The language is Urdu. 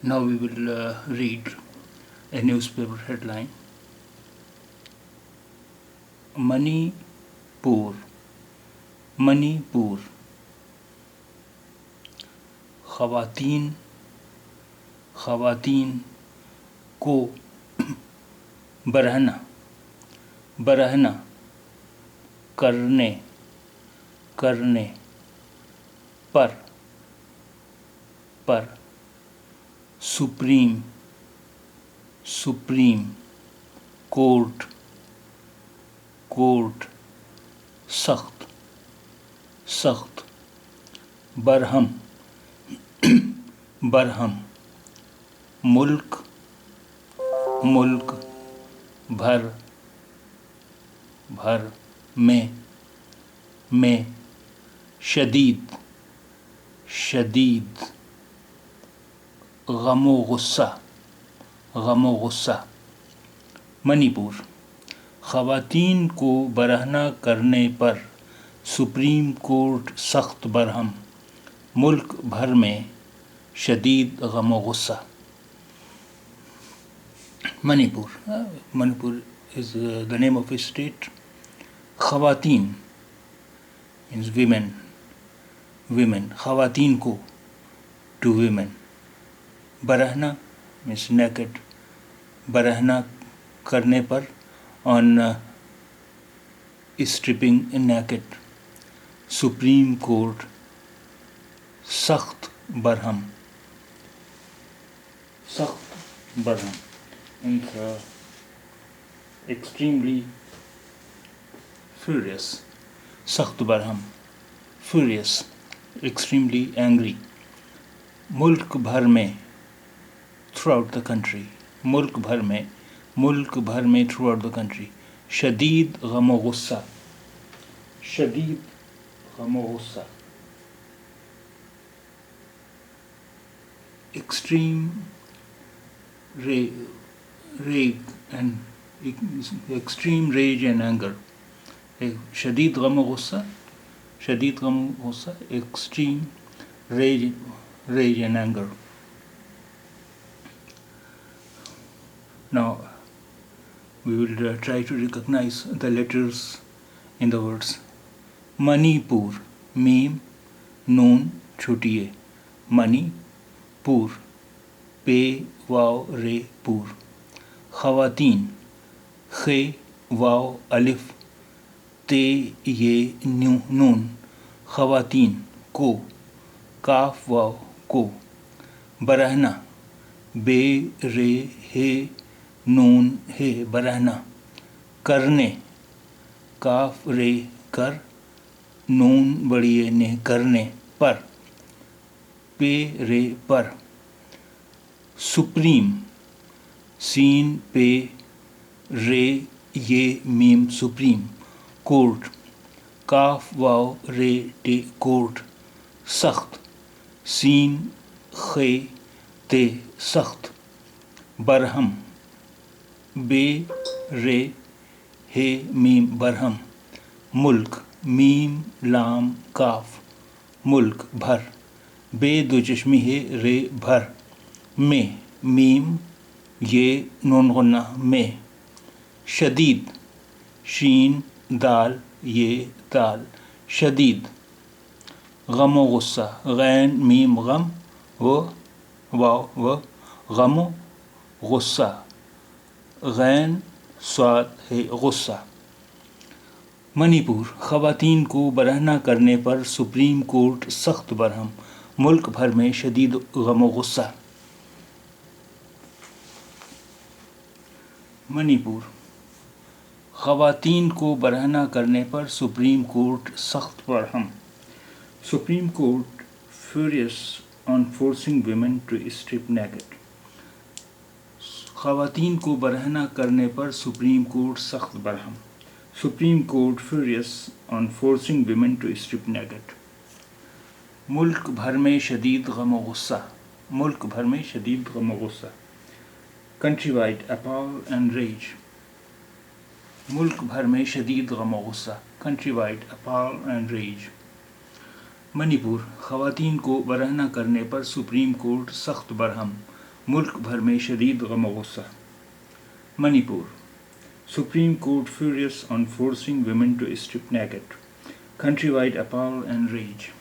Now we will read a newspaper headline. Manipur, Manipur. خواتین کو برہنہ کرنے پر سپریم کورٹ سخت برہم ملک بھر میں شدید غم و غصہ. منی پور. خواتین کو برہنہ کرنے پر سپریم کورٹ سخت برہم، ملک بھر میں شدید غم و غصہ. منی پور is the name of a state. خواتین means women. خواتین کو to women. برہنہ means naked. برہنہ کرنے پر on stripping naked. Supreme court سخت برہم means extremely furious. سخت برہم furious, extremely angry. ملک بھر میں throughout the country. ملک بھر میں throughout the country. شدید غم و غصہ. extreme rage and anger. شدید غم و غصہ, extreme rage and anger. Now we will try to recognize the letters in the words. Manipur, mim, noon, chutiye. Mani, pur, pe, واو رے پور. خواتین خے واو الف تے یہ نون. خواتین کو کاف واو کو. برہنہ بے رے ہے نون ہے برہنہ. کرنے کاف رے کر نون بڑی نے کرنے پر پے رے پر. سپریم سین پے رے یہ میم سپریم. کورٹ کاف واو رے ٹے کورٹ. سخت سین خے تے سخت. برہم بے رے ہے میم برہم. ملک میم لام کاف ملک بھر. بے دو چشمی ہے رے بھر. میں میم یہ نون غنہ میں. شدید شین دال یہ دال شدید. غم و غصہ غین میم غم و واو و غم و غصہ غین صاد ہے غصہ. منی پور. خواتین کو برہنہ کرنے پر سپریم کورٹ سخت برہم، ملک بھر میں شدید غم و غصہ. منی پور. خواتین کو برہنہ کرنے پر سپریم کورٹ سخت برہم. Supreme court furious on forcing women to strip naked. خواتین کو برہنہ کرنے پر سپریم کورٹ سخت برہم. Supreme court furious on forcing women to strip naked. ملک بھر میں شدید غم و غصہ. ملک بھر میں شدید غم و غصہ. Country wide appall and rage. ملک بھر میں شدید غم و غصہ. Country wide appall and rage. Manipur. خواتین کو برہنہ کرنے پر سپریم کورٹ سخت برہم، ملک بھر میں شدید غم و غصہ. منی پور. Supreme Court furious on forcing women to strip naked. Countrywide appall and rage.